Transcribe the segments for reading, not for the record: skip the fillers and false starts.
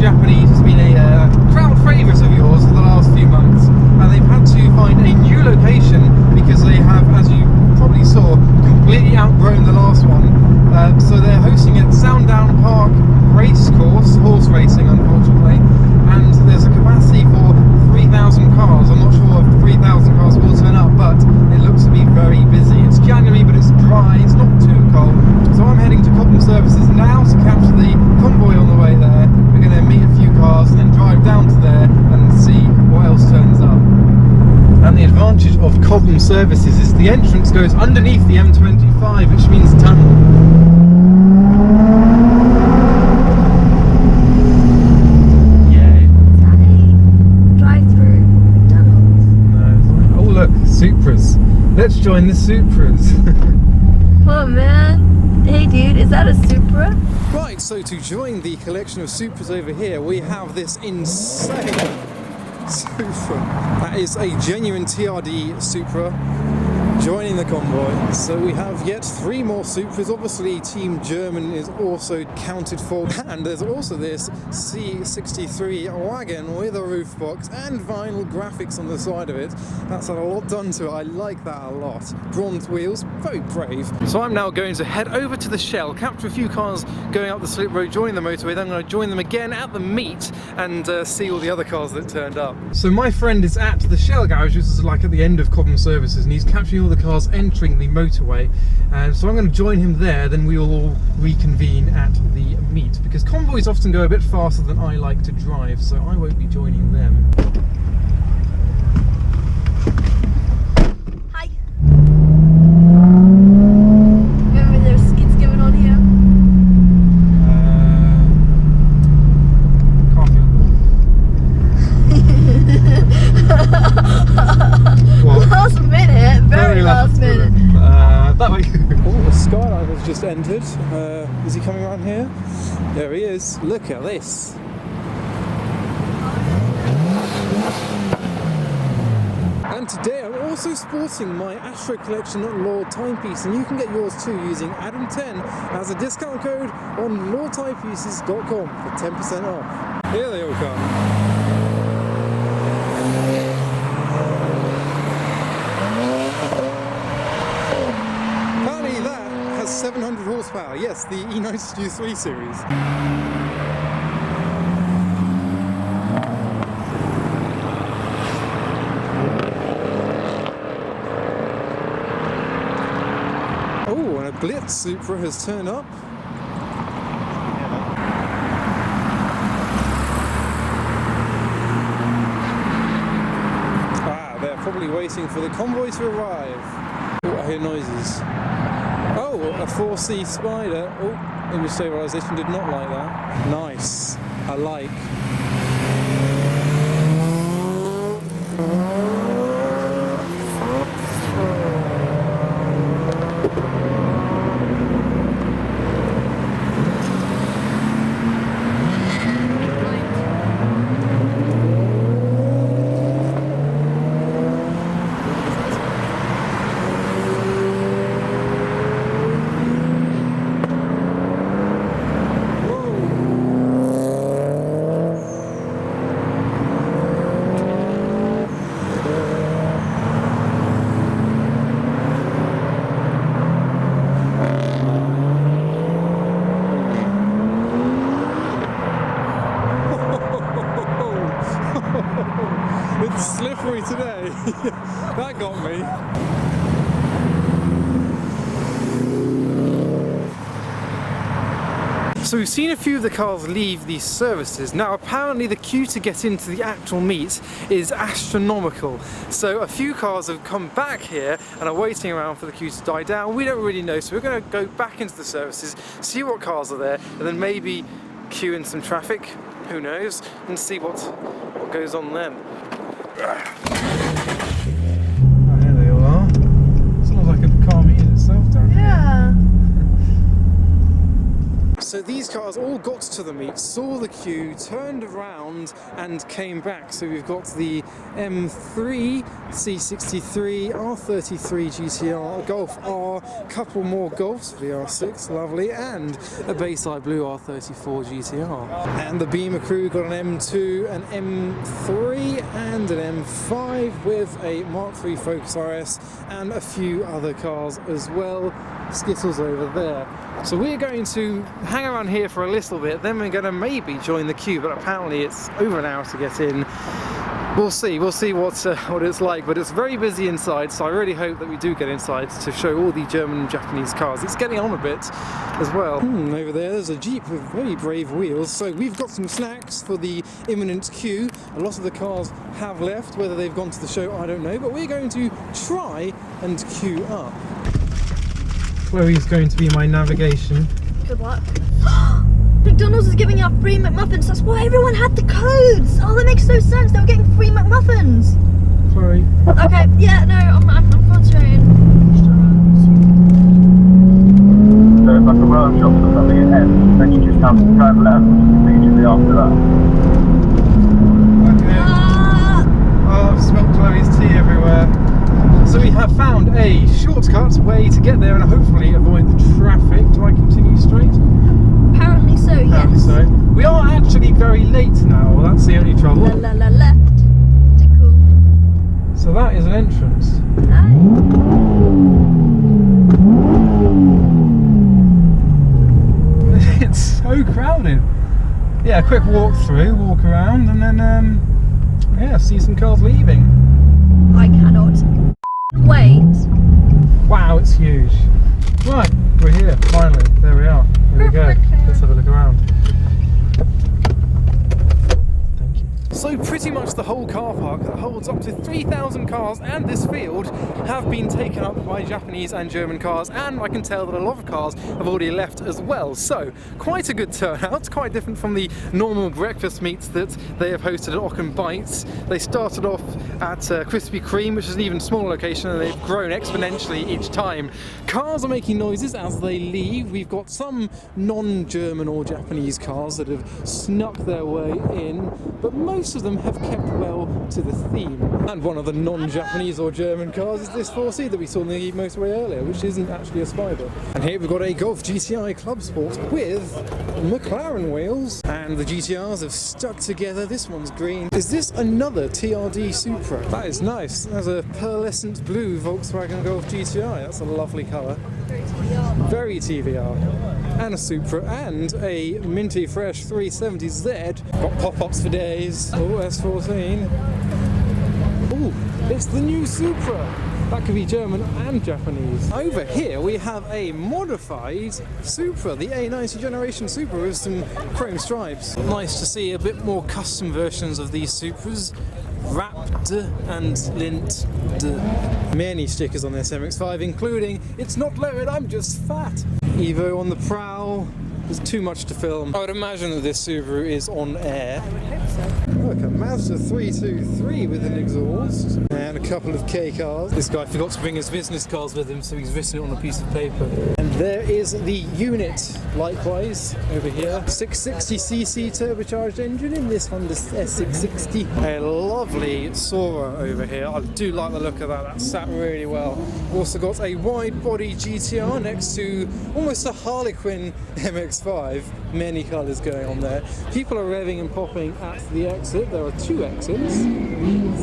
Japanese has been a crowd favourite of yours for the last few months, and they've had to find a new location because they have, as you probably saw, completely outgrown the last one. So they're hosting at Sandown Park Racecourse, horse racing unfortunately, and there's a capacity for 3,000 cars. I'm not sure if 3,000 cars will turn up, but it looks to be very busy. It's January, but it's dry, it's not too cold. So I'm heading to Cobham Services now to capture the convoy on the way there. We're going to meet a few cars and then drive down to there and see what else turns up. And the advantage of Cobham Services is the entrance goes underneath the M25, which means tunnel. Supras. Let's join the Supras. Oh man. Hey dude, is that a Supra? Right, so to join the collection of Supras over here, we have this insane Supra. That is a genuine TRD Supra joining the convoy. So we have yet 3 more Supras. Obviously Team German is also counted for, and there's also this C63 wagon with a roof box and vinyl graphics on the side of it. That's had a lot done to it. I like that a lot. Bronze wheels, very brave. So I'm now going to head over to the Shell, capture a few cars going up the slip road, joining the motorway, then I'm going to join them again at the meet and see all the other cars that turned up. So my friend is at the Shell garage, which is like at the end of Cobham Services, and he's capturing all the cars entering the motorway, and so I'm going to join him there. Then we will all reconvene at the meet, because convoys often go a bit faster than I like to drive, so I won't be joining them. Hi. Remember there's skits going on here? What? Last minute, very last minute. That way. Oh, the skyline has just entered. Is he coming around here? There he is. Look at this. And today I'm also sporting my Astro Collection Lord timepiece, and you can get yours too using Adam10 as a discount code on lordtimepieces.com for 10% off. Here they all come. Apparently that has 700 horsepower. Yes, the E92 series. Oh, and a Blitz Supra has turned up. Ah, they're probably waiting for the convoy to arrive. Oh, I hear noises. Oh, a 4C Spider. Oh, image stabilization did not like that. Nice. I like. It's slippery today. That got me. So we've seen a few of the cars leave these services. Now apparently the queue to get into the actual meet is astronomical. So a few cars have come back here and are waiting around for the queue to die down. We don't really know, so we're going to go back into the services, see what cars are there, and then maybe queue in some traffic, who knows, and see what goes on then. Oh, here they all are. It's almost like a car meeting itself down here. Yeah. So these cars all got to the meet, saw the queue, turned around and came back. So we've got the M3, C63, R33 GTR, a Golf R, a couple more Golfs for the R6, lovely, and a Bayside Blue R34 GTR. And the Beamer crew got an M2, an M3 and an M5 with a Mark III Focus RS and a few other cars as well. Skittles over there. So we're going to hang around here for a little bit, then we're going to maybe join the queue, but apparently it's over an hour to get in. We'll see what it's like, but it's very busy inside, so I really hope that we do get inside to show all the German and Japanese cars. It's getting on a bit as well. Over there's a Jeep with very brave wheels, so we've got some snacks for the imminent queue. A lot of the cars have left, whether they've gone to the show I don't know, but we're going to try and queue up. Chloe's going to be my navigation. Good luck. McDonald's is giving out free McMuffins. That's why everyone had the codes. Oh, that makes no sense. They were getting free McMuffins. Sorry. Okay, yeah, no, I'm concentrating. So if like a row of shops or something ahead, then you just have to drive left immediately after that. Okay. Oh, I've smelled Chloe's tea everywhere. So we have found a shortcut way to get there and hopefully avoid the traffic. Do I continue straight? Apparently so, Apparently yes. so. We are actually very late now, well, that's the only trouble. Left. Cool. So that is an entrance. It's so crowded. Yeah, a quick walk through, walk around, and then yeah, see some cars leaving. I cannot wait. Wow, it's huge. Right, we're here, finally. There we are. There we go. Let's have a look around. Thank you. So pretty much the whole car park that holds up to 3,000 cars and this field have been taken up by Japanese and German cars, and I can tell that a lot of cars have already left as well. So quite a good turnout, quite different from the normal breakfast meets that they have hosted at Ocken Bites. They started off at Krispy Kreme, which is an even smaller location, and they've grown exponentially each time. Cars are making noises as they leave. We've got some non-German or Japanese cars that have snuck their way in, but most of them have kept well to the theme. And one of the non-Japanese or German cars is this 4C that we saw in the motorway earlier, which isn't actually a Spider. And here we've got a Golf GTI Club Sport with McLaren wheels, and the GTRs have stuck together. This one's green. Is this another TRD Supra? That is nice. There's a pearlescent blue Volkswagen Golf GTI. That's a lovely colour. Very TVR. And a Supra and a minty fresh 370Z. Got pop-ups for days. Oh, S14. Oh, it's the new Supra. That could be German and Japanese. Over here we have a modified Supra, the A90 generation Supra with some chrome stripes. Nice to see a bit more custom versions of these Supras. Wrapped and lint. Many stickers on this MX-5, including "It's not loaded, I'm just fat." Evo on the prowl. There's too much to film. I would imagine that this Subaru is on air. I would hope so. Look, a Mazda 323 with an exhaust and a couple of K cars. This guy forgot to bring his business cards with him, so he's written it on a piece of paper. And there is the unit, likewise, over here. 660cc turbocharged engine in this Honda S660. A lovely Sora over here. I do like the look of that. That sat really well. We've also got a wide body GTR next to almost a Harlequin MX-5. Many colours going on there. People are revving and popping at the exit. There are two exits.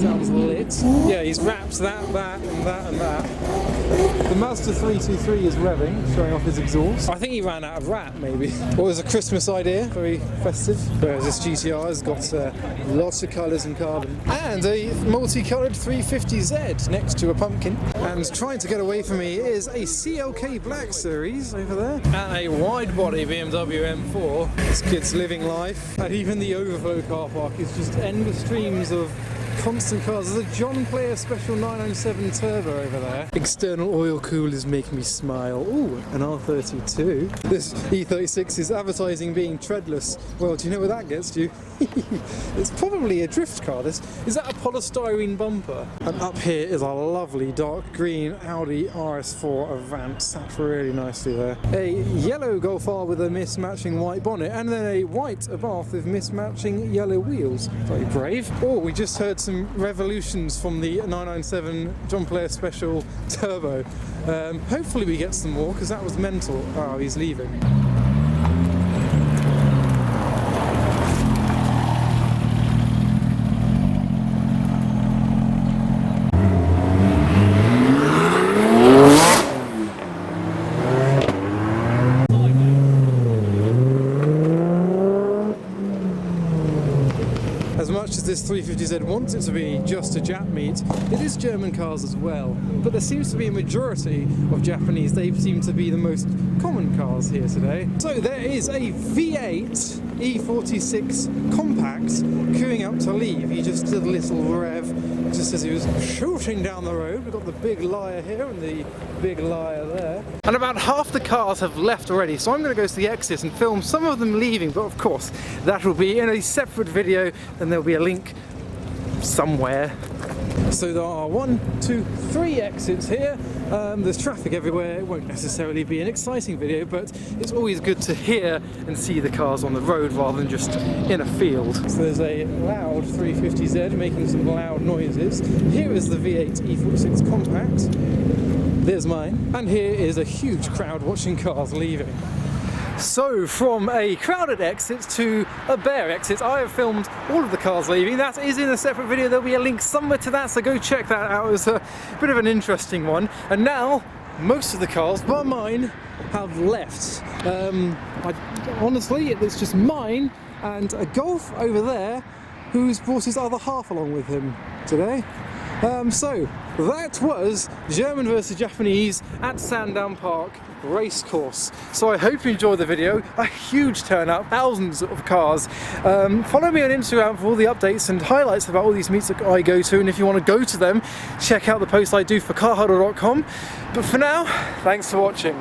Sounds lit. Yeah, he's wrapped that, and that, and that. The Mazda 323 is revving, showing off his exhaust. I think he ran out of wrap, maybe. Or it was a Christmas idea, very festive. Whereas this GTR has got lots of colours and carbon. And a multicoloured 350Z next to a pumpkin. And trying to get away from me is a CLK Black Series over there. And a wide body BMW M4. This kid's living life. And even the overflow car park is just endless streams of constant cars. There's a John Player Special 997 Turbo over there. External oil coolers make me smile. Ooh, an R32. This E36 is advertising being treadless. Well, do you know where that gets you? It's probably a drift car. Is that a polystyrene bumper? And up here is a lovely dark green Audi RS4 Avant, sat really nicely there. A yellow Golf R with a mismatching white bonnet, and then a white Abarth with mismatching yellow wheels. Very brave. Oh, we just heard some revolutions from the 997 John Player Special Turbo. Hopefully we get some more, because that was mental. Oh, he's leaving. As much as this 350Z wants it to be just a Jap meet, it is German cars as well. But there seems to be a majority of Japanese. They seem to be the most common cars here today. So there is a V8 E46 compact queuing up to leave. He just did a little rev just as he was shooting down the road. We've got the big liar here and the big liar there. And about half the cars have left already, so I'm going to go to the exit and film some of them leaving, but of course that will be in a separate video, and there'll be a link somewhere. So there are 1, 2, 3 exits here. There's traffic everywhere. It won't necessarily be an exciting video, but it's always good to hear and see the cars on the road rather than just in a field. So there's a loud 350Z making some loud noises. Here is the V8 E46 compact. There's mine. And here is a huge crowd watching cars leaving. So from a crowded exit to a bare exit, I have filmed all of the cars leaving. That is in a separate video. There'll be a link somewhere to that, so go check that out. It was a bit of an interesting one. And now most of the cars, bar mine, have left. Honestly, it's just mine and a Golf over there who's brought his other half along with him today. So that was German versus Japanese at Sandown Park Racecourse. So I hope you enjoyed the video. A huge turnout, thousands of cars. Follow me on Instagram for all the updates and highlights about all these meets that I go to, and if you want to go to them, check out the posts I do for carhuddle.com. But for now, thanks for watching.